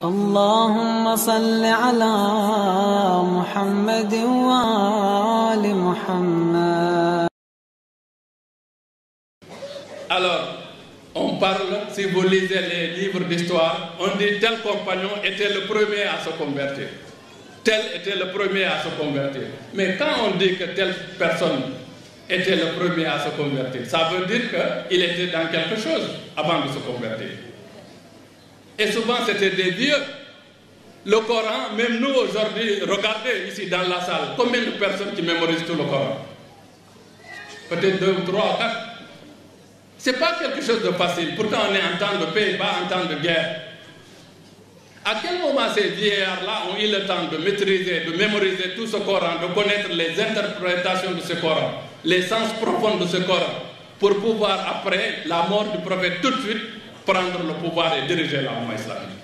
اللهم صل على محمد وآل محمد. Alors, on parle, si vous lisez les livres d'histoire, on dit tel compagnon était le premier à se convertir. Tel était le premier à se convertir. Mais quand on dit que telle personne était le premier à se convertir, ça veut dire qu'il était dans quelque chose avant de se convertir. Et souvent c'était des vieux. Le Coran, même nous aujourd'hui, regardez ici dans la salle, combien de personnes qui mémorisent tout le Coran? Peut-être 2 ou 3 ou 4. Ce n'est pas quelque chose de facile. Pourtant on est en temps de paix, pas en temps de guerre. À quel moment ces vieillards-là ont eu le temps de maîtriser, de mémoriser tout ce Coran, de connaître les interprétations de ce Coran, les sens profonds de ce Coran, pour pouvoir, après la mort du prophète, tout de suite, prendre le pouvoir et diriger la Oumma islamique.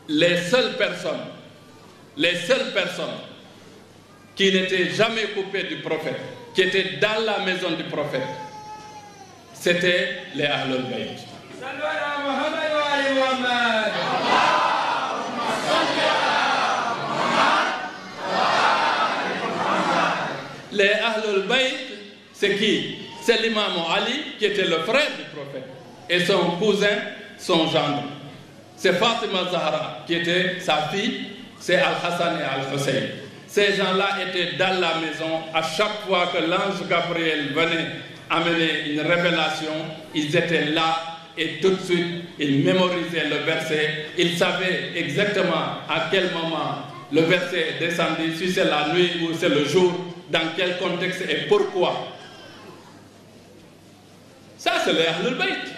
Les seules personnes qui n'étaient jamais coupées du prophète, qui étaient dans la maison du prophète, c'était les Ahlul Bayt. Les Ahlul Bayt, c'est qui? C'est l'imam Ali, qui était le frère du prophète, et son cousin, son gendre. C'est Fatima Zahra, qui était sa fille, c'est Al-Hassan et Al-Hussein. Ces gens-là étaient dans la maison. À chaque fois que l'ange Gabriel venait amener une révélation, ils étaient là et tout de suite, ils mémorisaient le verset. Ils savaient exactement à quel moment le verset est descendu, si c'est la nuit ou c'est le jour, dans quel contexte et pourquoi. Ça, c'est les Ahlul Bayt.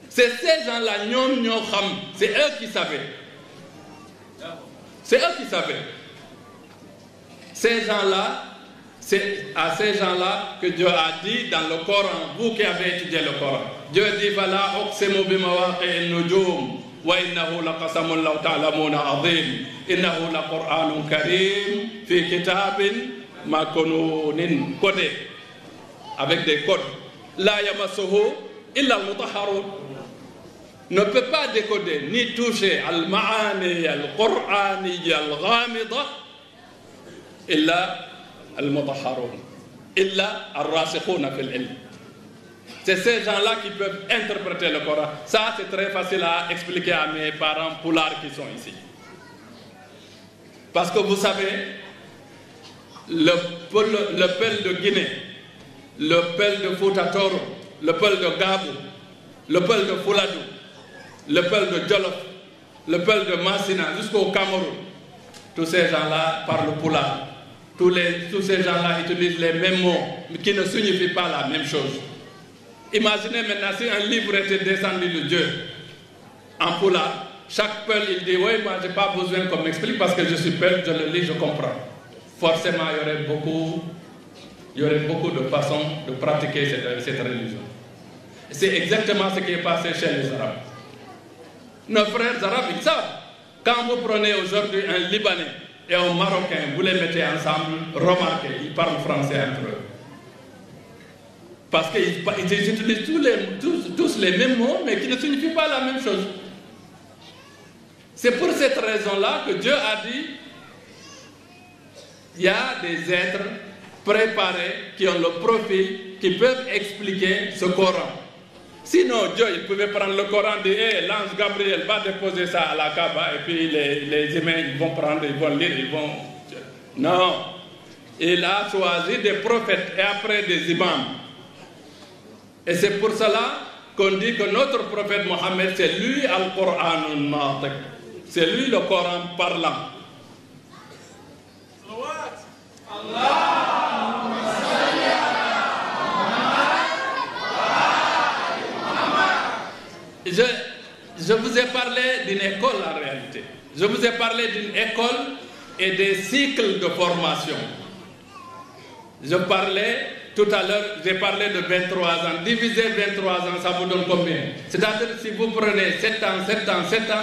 C'est ces gens-là, c'est eux qui savaient. C'est eux qui savaient. Ces gens-là, c'est à ces gens-là que Dieu a dit dans le Coran, vous qui avez étudié le Coran, Dieu dit Fala uqsimu bimawaqi'in nujum wa innahu laqasamun law ta'lamuna 'azim innahu laqur'anun karim fi kitabin maknunin, codé avec des codes. La yamassuhu illa al-mutahharun. Ne peut pas décoder ni toucher al-ma'ani al-qur'ani al-ghamida illa al-mutahharun illa al-rasikhuna fil ilm. C'est ces gens-là qui peuvent interpréter le Coran. Ça, c'est très facile à expliquer à mes parents poulards qui sont ici. Parce que vous savez, le Peul de Guinée, le Peul de Fouta Toro, le Peul de Gabou, le Peul de Fouladou, le Peul de Djolof, le Peul de Massina, jusqu'au Cameroun, tous ces gens-là parlent poulard. Tous ces gens-là utilisent les mêmes mots, mais qui ne signifient pas la même chose. Imaginez maintenant si un livre était descendu de Dieu en poulard, chaque Peul il dit oui, moi je n'ai pas besoin qu'on m'explique parce que je suis Peul, je le lis, je comprends. Forcément, il y aurait beaucoup de façons de pratiquer cette religion. C'est exactement ce qui est passé chez les Arabes. Nos frères arabes, ils savent. Quand vous prenez aujourd'hui un Libanais et un Marocain, vous les mettez ensemble, remarquez, ils parlent français entre eux. Parce qu'ils utilisent tous les mêmes mots, mais qui ne signifient pas la même chose. C'est pour cette raison-là que Dieu a dit il y a des êtres préparés qui ont le profil, qui peuvent expliquer ce Coran. Sinon, Dieu, il pouvait prendre le Coran et dire hey, l'ange Gabriel va déposer ça à la Kaaba et puis les humains ils vont prendre, ils vont lire, ils vont... Non. Il a choisi des prophètes et après des imams. Et c'est pour cela qu'on dit que notre prophète Mohammed, c'est lui Al-Qur'anun Natiq. C'est lui le Coran parlant. Je vous ai parlé d'une école en réalité. Je vous ai parlé d'une école et des cycles de formation. Je parlais tout à l'heure, j'ai parlé de 23 ans. Divisez 23 ans, ça vous donne combien? C'est-à-dire si vous prenez 7 ans,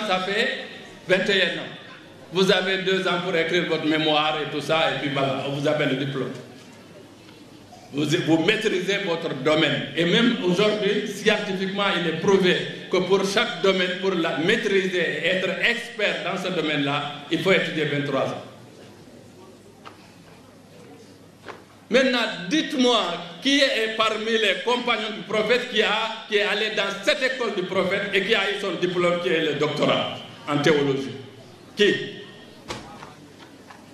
ça fait 21 ans. Vous avez 2 ans pour écrire votre mémoire et tout ça, et puis voilà, vous avez le diplôme. vous maîtrisez votre domaine. Et même aujourd'hui, scientifiquement, il est prouvé que pour chaque domaine, pour la maîtriser et être expert dans ce domaine-là, il faut étudier 23 ans. Maintenant, dites-moi qui est parmi les compagnons du prophète qui est allé dans cette école du prophète et qui a eu son diplôme, qui est le doctorat en théologie. Qui?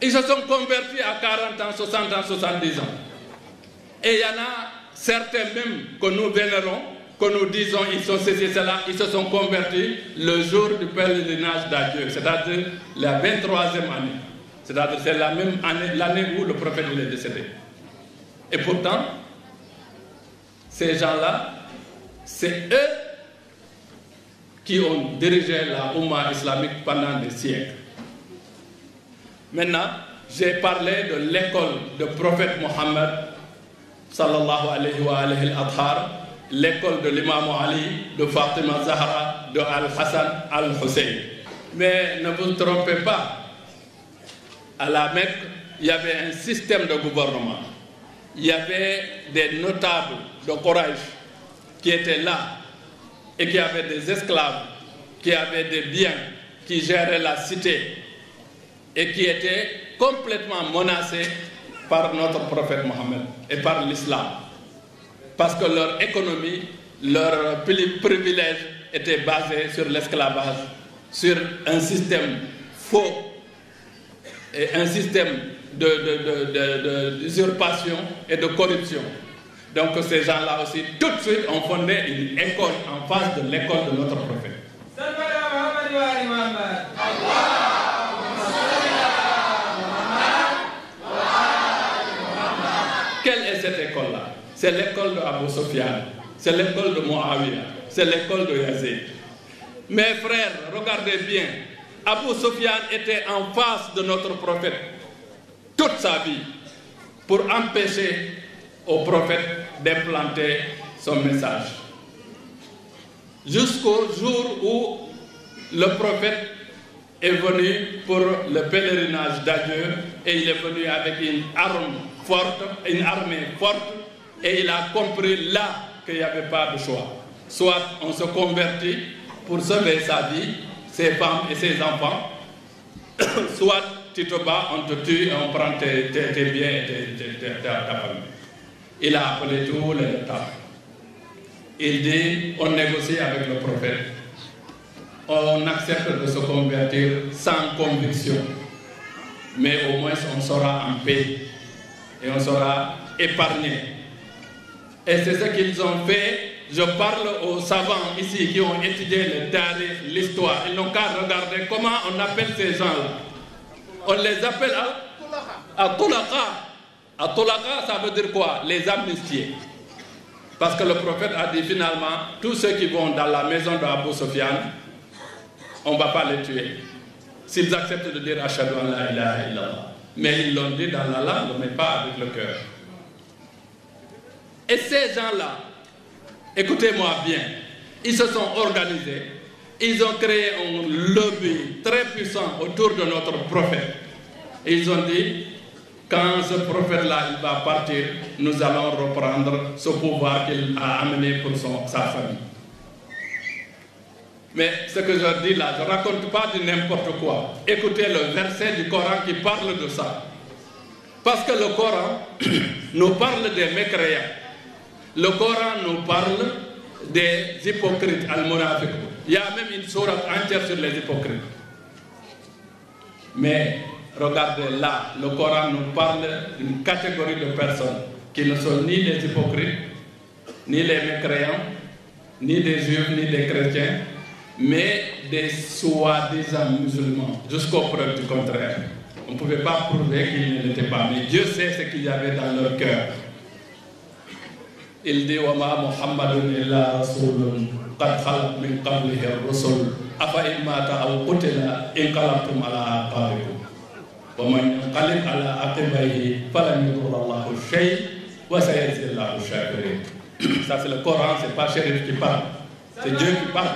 Ils se sont convertis à 40 ans, 60 ans, 70 ans. Et il y en a certains même que nous vénérons, que nous disons ils sont ceci, cela, ils se sont convertis le jour du pèlerinage d'adieu, c'est-à-dire la 23e année. C'est-à-dire c'est la même année, l'année où le prophète est décédé. Et pourtant, ces gens-là, c'est eux qui ont dirigé la Oumma islamique pendant des siècles. Maintenant, j'ai parlé de l'école du prophète Mohammed, sallallahu alayhi wa alayhi al-Adhar, l'école de l'imam Ali, de Fatima Zahra, de Al-Hassan Al-Hussein. Mais ne vous trompez pas, à la Mecque, il y avait un système de gouvernement. Il y avait des notables de Quraysh qui étaient là et qui avaient des esclaves, qui avaient des biens, qui géraient la cité et qui étaient complètement menacés par notre prophète Mohammed et par l'islam. Parce que leur économie, leur privilège était basé sur l'esclavage, sur un système faux et un système d'usurpation et de corruption. Donc ces gens-là aussi, tout de suite, ont fondé une école en face de l'école de notre prophète. Quelle est cette école-là? C'est l'école de Abu Sufyan, c'est l'école de Muawiyah, c'est l'école de Yazid. Mes frères, regardez bien, Abu Sufyan était en face de notre prophète toute sa vie pour empêcher au prophète d'implanter son message. Jusqu'au jour où le prophète est venu pour le pèlerinage d'adieu et il est venu avec une arme forte, une armée forte, et il a compris là qu'il n'y avait pas de choix. Soit on se convertit pour sauver sa vie, ses femmes et ses enfants, soit tu te bats, on te tue et on prend tes biens et ta famille. Il a appelé tous les notables. Il dit, on négocie avec le prophète. On accepte de se convertir sans conviction. Mais au moins on sera en paix et on sera épargné. Et c'est ce qu'ils ont fait. Je parle aux savants ici qui ont étudié le tarikh, l'histoire. Ils n'ont qu'à regarder comment on appelle ces gens-là. On les appelle à Tulaqa. À Tulaqa, ça veut dire quoi? Les amnistiés. Parce que le prophète a dit finalement, tous ceux qui vont dans la maison d'Abu Sufyan, on ne va pas les tuer. S'ils acceptent de dire Ashhadu an la ilaha illallah. Mais ils l'ont dit dans la langue, mais pas avec le cœur. Et ces gens-là, écoutez-moi bien, ils se sont organisés, ils ont créé un lobby très puissant autour de notre prophète. Et ils ont dit, quand ce prophète-là il va partir, nous allons reprendre ce pouvoir qu'il a amené pour sa famille. Mais ce que je dis là, je ne raconte pas de n'importe quoi. Écoutez le verset du Coran qui parle de ça. Parce que le Coran nous parle des mécréants. Le Coran nous parle des hypocrites, al-munafiq. Il y a même une sourate entière sur les hypocrites. Mais regardez là, le Coran nous parle d'une catégorie de personnes qui ne sont ni des hypocrites, ni les mécréants, ni des juifs, ni des chrétiens, mais des soi-disant musulmans, jusqu'au preuve du contraire. On ne pouvait pas prouver qu'ils ne l'étaient pas, mais Dieu sait ce qu'il y avait dans leur cœur. Il dit wa ma Muhammadun illa rasulun qad khalat min qablihi ar-rusul afa in mata aw qutila inqalabtum ala aqabikum wa man yanqalib ala aqibaihi falan yadurra Allahu shay'an wa sayajzi Allahu shakirin. Ça c'est le Coran, c'est pas Chérif qui parle, c'est Dieu qui parle.